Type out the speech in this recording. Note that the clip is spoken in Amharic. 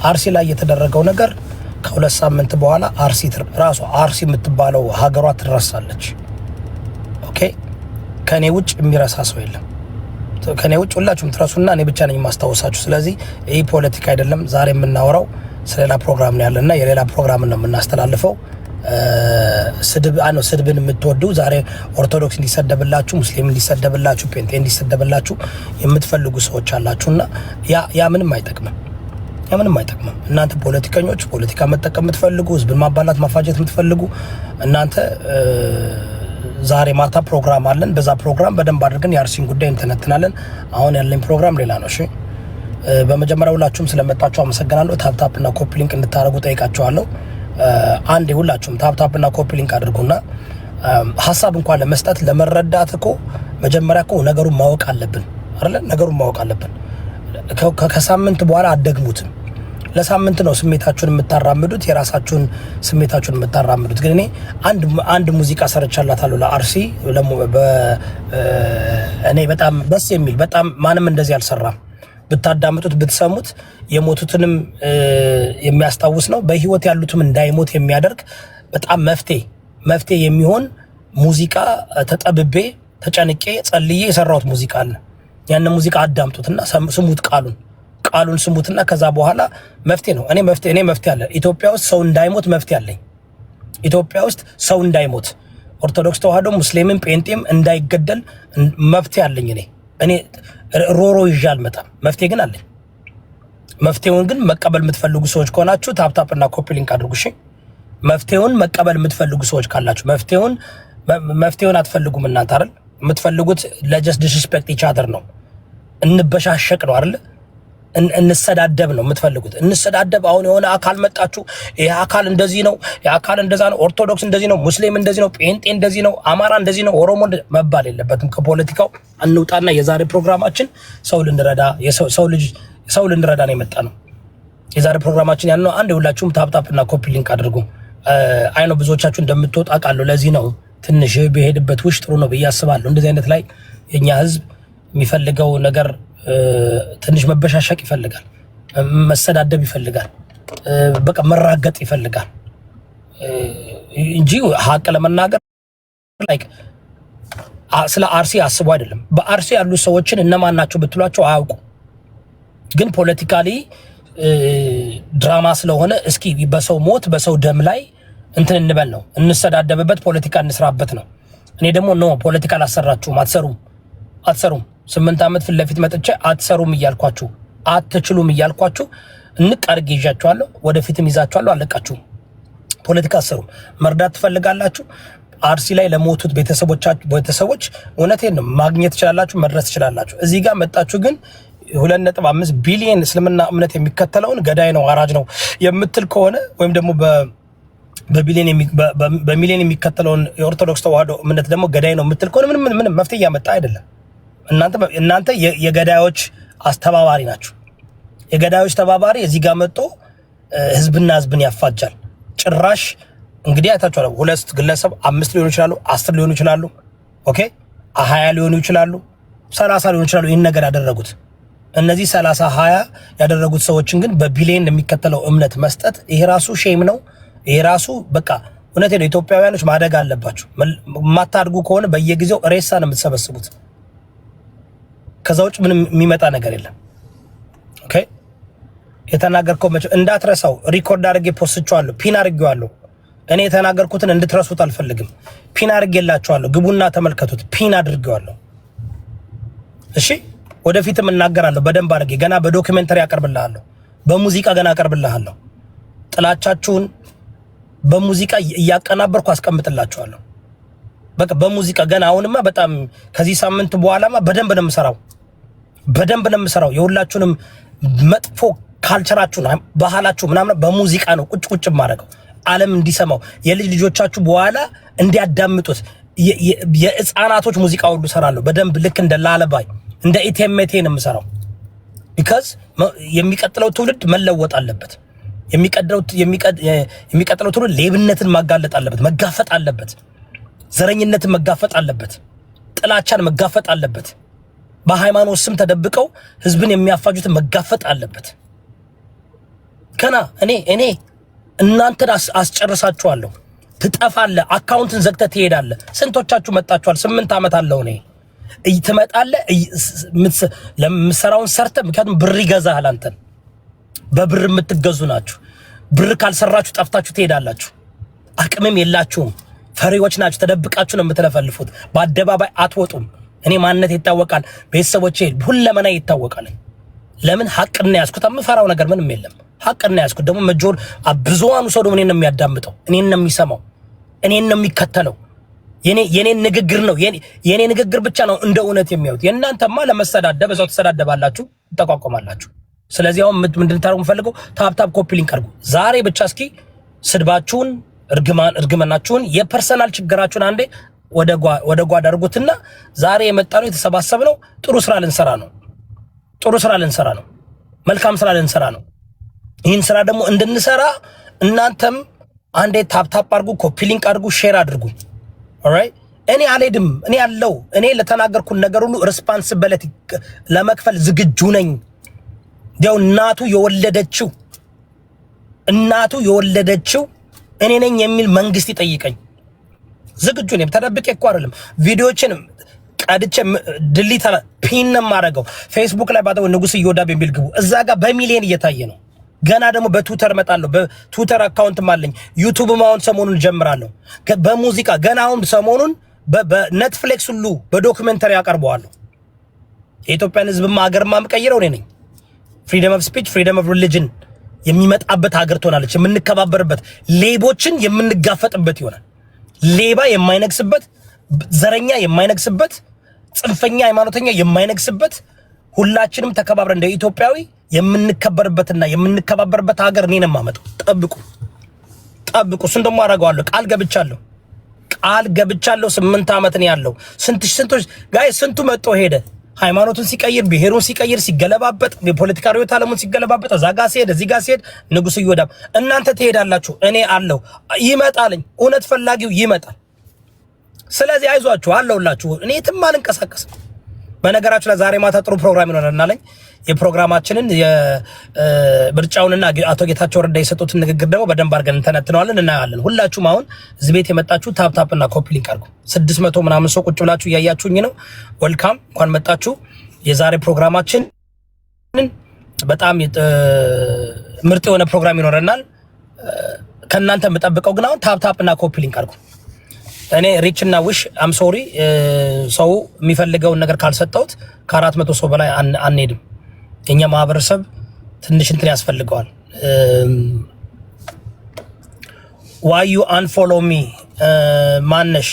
አርሲ ላይ የተደረገው ነገር ከሁለት ሳምንት በኋላ ራሷ አርሲ የምትባለው ሀገሯ ትረሳለች። ኦኬ ከኔ ውጭ የሚረሳ ሰው የለም። ከኔ ውጭ ሁላችሁም ትረሱና እኔ ብቻ ነኝ ማስታወሳችሁ። ስለዚህ ይሄ ፖለቲካ አይደለም። ዛሬ የምናወራው ስለሌላ ፕሮግራም ነው ያለና የሌላ ፕሮግራም ነው የምናስተላልፈው። ስድብን የምትወዱ ዛሬ ኦርቶዶክስ እንዲሰደብላችሁ፣ ሙስሊም እንዲሰደብላችሁ፣ ፔንቴ እንዲሰደብላችሁ የምትፈልጉ ሰዎች አላችሁና ያ ምንም አይጠቅምም። እናንተ ፖለቲከኞች ፖለቲካ መጠቀም የምትፈልጉ፣ ህዝብን ማባላት ማፋጀት የምትፈልጉ እናንተ ዛሬ ማታ ፕሮግራም አለን። በዛ ፕሮግራም በደንብ አድርገን የአርሲን ጉዳይ እንተነትናለን። አሁን ያለኝ ፕሮግራም ሌላ ነው። እሺ በመጀመሪያ ሁላችሁም ስለመጣችሁ አመሰግናለሁ። ታፕታፕ እና ኮፒ ሊንክ እንድታረጉ ጠይቃችኋለሁ። አንዴ ሁላችሁም ታፕታፕ እና ኮፒ ሊንክ አድርጉና ሐሳብ እንኳን ለመስጠት ለመረዳት እኮ መጀመሪያ እኮ ነገሩን ማወቅ አለብን አይደል? ነገሩን ማወቅ አለብን። ከሳምንት በኋላ አደግሙትም። ለሳምንት ነው ስሜታችሁን የምታራምዱት፣ የራሳችሁን ስሜታችሁን የምታራምዱት። ግን እኔ አንድ ሙዚቃ ሰርቻላታለሁ ለአርሲ። እኔ በጣም ደስ የሚል በጣም ማንም እንደዚህ አልሰራም። ብታዳምጡት ብትሰሙት የሞቱትንም የሚያስታውስ ነው። በህይወት ያሉትም እንዳይሞት የሚያደርግ በጣም መፍትሄ የሚሆን ሙዚቃ ተጠብቤ ተጨንቄ ጸልዬ የሰራሁት ሙዚቃ አለ። ያን ሙዚቃ አዳምጡትና ስሙት። ቃሉን ስሙትና ከዛ በኋላ መፍትሄ ነው። እኔ መፍትሄ አለ። ኢትዮጵያ ውስጥ ሰው እንዳይሞት መፍትሄ አለኝ። ኢትዮጵያ ውስጥ ሰው እንዳይሞት፣ ኦርቶዶክስ ተዋህዶ ሙስሊምም ጴንጤም እንዳይገደል መፍትሄ አለኝ። እኔ ሮሮ ይዤ አልመጣም። መፍትሄ ግን አለኝ። መፍትሄውን ግን መቀበል የምትፈልጉ ሰዎች ከሆናችሁ ታፕታፕ እና ኮፒ ሊንክ አድርጉ። እሺ መፍትሄውን መቀበል የምትፈልጉ ሰዎች ካላችሁ መፍትሄውን አትፈልጉም እናንተ አይደል? የምትፈልጉት ለጀስት ዲስሪስፔክት ኢች አዘር ነው። እንበሻሸቅ ነው አይደል? እንሰዳደብ ነው የምትፈልጉት። እንሰዳደብ። አሁን የሆነ አካል መጣችሁ፣ ይሄ አካል እንደዚህ ነው፣ የአካል እንደዛ ነው፣ ኦርቶዶክስ እንደዚህ ነው፣ ሙስሊም እንደዚህ ነው፣ ጴንጤ እንደዚህ ነው፣ አማራ እንደዚህ ነው፣ ኦሮሞ መባል የለበትም። ከፖለቲካው እንውጣና የዛሬ ፕሮግራማችን ሰው ልንረዳ ነው የመጣ ነው። የዛሬ ፕሮግራማችን ያለው አንድ ሁላችሁም ታፕታፕ እና ኮፒ ሊንክ አድርጉ። አይ ነው ብዙዎቻችሁ እንደምትወጣ ቃለሁ። ለዚህ ነው ትንሽ በሄድበት ውስጥ ጥሩ ነው ብዬ አስባለሁ። እንደዚህ አይነት ላይ የኛ ህዝብ የሚፈልገው ነገር ትንሽ መበሻሸቅ ይፈልጋል፣ መሰዳደብ ይፈልጋል፣ በቃ መራገጥ ይፈልጋል እንጂ ሀቅ ለመናገር ስለ አርሲ አስቡ አይደለም። በአርሲ ያሉ ሰዎችን እነማን ናቸው ብትሏቸው አያውቁ። ግን ፖለቲካሊ ድራማ ስለሆነ እስኪ በሰው ሞት በሰው ደም ላይ እንትን እንበል ነው፣ እንሰዳደብበት፣ ፖለቲካ እንስራበት ነው። እኔ ደግሞ ፖለቲካ አላሰራችሁም፣ አትሰሩም 8 ዓመት ፊት ለፊት መጥቼ አትሰሩም እያልኳችሁ አትችሉም እያልኳችሁ እንቀርግ ይዣችኋለሁ፣ ወደፊትም ይዛችኋለሁ። አለቃችሁ ፖለቲካ አትሰሩም። መርዳት ትፈልጋላችሁ። አርሲ ላይ ለሞቱት ቤተሰቦች እውነቴን ነው ማግኘት ትችላላችሁ፣ መድረስ ትችላላችሁ። እዚህ ጋር መጣችሁ ግን 2.5 ቢሊዮን እስልምና እምነት የሚከተለውን ገዳይ ነው አራጅ ነው የምትል ከሆነ ወይም ደግሞ በሚሊዮን የሚከተለውን የኦርቶዶክስ ተዋህዶ እምነት ደግሞ ገዳይ ነው የምትል ከሆነ ምንም መፍትሄ እያመጣ አይደለም። እናንተ የገዳዮች አስተባባሪ ናችሁ። የገዳዮች ተባባሪ እዚህ ጋር መጥቶ ህዝብና ህዝብን ያፋጃል። ጭራሽ እንግዲህ አይታችኋል። 2 ግለሰብ 5 ሊሆኑ ይችላሉ፣ 10 ሊሆኑ ይችላሉ፣ ኦኬ 20 ሊሆኑ ይችላሉ፣ 30 ሊሆኑ ይችላሉ። ይህን ነገር ያደረጉት እነዚህ 30 20 ያደረጉት ሰዎችን ግን በቢሊዮን የሚከተለው እምነት መስጠት ይሄ ራሱ ሼም ነው። ይሄ ራሱ በቃ እውነቴን ነው። ኢትዮጵያውያኖች ማደግ አለባችሁ። የማታድጉ ከሆነ በየጊዜው ሬሳ ነው የምትሰበስቡት። ከዛ ውጭ ምንም የሚመጣ ነገር የለም። ኦኬ የተናገርከው መቼ እንዳትረሳው ሪኮርድ አድርጌ ፖስትቻለሁ፣ ፒን አድርጌዋለሁ። እኔ የተናገርኩትን እንድትረሱት አልፈልግም። ፒን አድርጌላችኋለሁ፣ ግቡና ተመልከቱት። ፒን አድርጌዋለሁ። እሺ ወደፊትም እናገራለሁ በደንብ አድርጌ። ገና በዶክመንተሪ አቀርብልሃለሁ፣ በሙዚቃ ገና አቀርብልሃለሁ። ጥላቻችሁን በሙዚቃ እያቀናበርኩ አስቀምጥላችኋለሁ። በቃ በሙዚቃ ገና አሁንማ በጣም ከዚህ ሳምንት በኋላማ በደንብ ነው የምሰራው። የሁላችሁንም መጥፎ ካልቸራችሁን ባህላችሁ ምናምን በሙዚቃ ነው ቁጭ ማድረገው፣ ዓለም እንዲሰማው የልጅ ልጆቻችሁ በኋላ እንዲያዳምጡት የህፃናቶች ሙዚቃ ሁሉ ሰራለሁ በደንብ ልክ እንደ ላለባይ እንደ ኢቴሜቴ ነው የምሰራው። ቢካዝ የሚቀጥለው ትውልድ መለወጥ አለበት። የሚቀጥለው ትውልድ ሌብነትን ማጋለጥ አለበት፣ መጋፈጥ አለበት፣ ዘረኝነትን መጋፈጥ አለበት፣ ጥላቻን መጋፈጥ አለበት። በሃይማኖት ስም ተደብቀው ህዝብን የሚያፋጁት መጋፈጥ አለበት። ከና እኔ እናንተን አስጨርሳችኋለሁ። ትጠፋለህ። አካውንትን ዘግተህ ትሄዳለህ። ስንቶቻችሁ መጣችኋል? 8 ዓመት አለው እኔ ትመጣለህ። ለምሰራውን ሰርተ ምክንያቱም ብር ይገዛሃል። አንተን በብር የምትገዙ ናችሁ። ብር ካልሰራችሁ ጠፍታችሁ ትሄዳላችሁ። አቅምም የላችሁም። ፈሪዎች ናችሁ። ተደብቃችሁ ነው የምትለፈልፉት። በአደባባይ አትወጡም። እኔ ማንነት ይታወቃል። ቤተሰቦቼ ሁለመና ይታወቃል። ለምን ሐቅና ያስኩት የምፈራው ነገር ምንም የለም። ሐቅና ያስኩት ደግሞ መጆር ብዙዋኑ ሰው ደግሞ እኔን ነው የሚያዳምጠው፣ እኔን ነው የሚሰማው፣ እኔን ነው የሚከተለው። የኔ ንግግር ነው የኔ ንግግር ብቻ ነው እንደ እውነት የሚያዩት። የእናንተማ ለመሰዳደብ እዛው ተሰዳደባላችሁ፣ ተቋቋማላችሁ። ስለዚህ አሁን ምንድን ታረጉ ፈልገው ታፕ ኮፒ ሊንክ አድርጉ። ዛሬ ብቻ እስኪ ስድባችሁን፣ እርግማናችሁን፣ የፐርሰናል ችግራችሁን አንዴ ወደ ጓዳ አድርጉትና ዛሬ የመጣነው የተሰባሰብነው ጥሩ ስራ ልንሰራ ነው። ጥሩ ስራ ልንሰራ ነው። መልካም ስራ ልንሰራ ነው። ይህን ስራ ደግሞ እንድንሰራ እናንተም አንዴ ታፕ አድርጉ፣ ኮፒ ሊንክ አድርጉ፣ ሼር አድርጉ። ኦልራይት እኔ አልሄድም። እኔ ያለው እኔ ለተናገርኩት ነገር ሁሉ ሪስፖንሲቢሊቲ ለመክፈል ዝግጁ ነኝ። ያው እናቱ የወለደችው እኔ ነኝ የሚል መንግስት ይጠይቀኝ። ዝግጁ ነኝ። ተደብቄ እኮ አይደለም። ቪዲዮችን ቀድቼ ድሊት ፒን ማረጋው ፌስቡክ ላይ ባለው ንጉስ ይወዳብ የሚል ግቡ። እዛ ጋር በሚሊዮን እየታየ ነው። ገና ደግሞ በትዊተር እመጣለሁ። በትዊተር አካውንት ማለኝ። ዩቲዩብ ማውን ሰሞኑን ጀምራለሁ። በሙዚቃ ገና አሁን ሰሞኑን በኔትፍሊክስ ሁሉ በዶክመንተሪ ያቀርበዋለሁ። የኢትዮጵያን ህዝብማ ሀገርማ የምቀይረው እኔ ነኝ። ፍሪደም ኦፍ ስፒች ፍሪደም ኦፍ ሪሊጅን የሚመጣበት ሀገር ትሆናለች። የምንከባበርበት፣ ሌቦችን የምንጋፈጥበት ይሆናል። ሌባ የማይነግስበት፣ ዘረኛ የማይነግስበት፣ ጽንፈኛ ሃይማኖተኛ የማይነግስበት፣ ሁላችንም ተከባብረን እንደ ኢትዮጵያዊ የምንከበርበትና የምንከባበርበት ሀገር እኔ ነኝ የማመጣው። ጠብቁ። እሱን ደግሞ አደርገዋለሁ። ቃል ገብቻለሁ። 8 ዓመት ነው ያለው። ስንቶች ጋይ ስንቱ መጥቶ ሄደ። ሃይማኖቱን ሲቀይር፣ ብሔሩን ሲቀይር፣ ሲገለባበጥ፣ የፖለቲካ ርዕዮተ ዓለሙን ሲገለባበጥ፣ እዛ ጋር ሲሄድ እዚህ ጋር ሲሄድ ንጉስ ይወዳብ። እናንተ ትሄዳላችሁ፣ እኔ አለው። ይመጣልኝ። እውነት ፈላጊው ይመጣል። ስለዚህ አይዟችሁ፣ አለውላችሁ። እኔ የትም አልንቀሳቀስም። በነገራችሁ ላይ ዛሬ ማታ ጥሩ ፕሮግራም ይኖረናል። የፕሮግራማችንን የምርጫውንና አቶ ጌታቸው ረዳ የሰጡትን ንግግር ደግሞ በደንብ አድርገን እንተነትነዋለን፣ እናያለን። ሁላችሁም አሁን እዚህ ቤት የመጣችሁ ታፕ እና ኮፒ ሊንክ አድርጉ። 600 ምናምን ሰው ቁጭ ብላችሁ እያያችሁኝ ነው። ዌልካም፣ እንኳን መጣችሁ። የዛሬ ፕሮግራማችን በጣም ምርጥ የሆነ ፕሮግራም ይኖረናል። ከእናንተ የምጠብቀው ግን አሁን ታፕ እና ኮፒ ሊንክ አድርጉ። እኔ ሪች እና ዊሽ አም ሶሪ ሰው የሚፈልገውን ነገር ካልሰጠውት ከ400 ሰው በላይ አንሄድም። የኛ ማህበረሰብ ትንሽ እንትን ያስፈልገዋል። why you unfollow me ማነሽ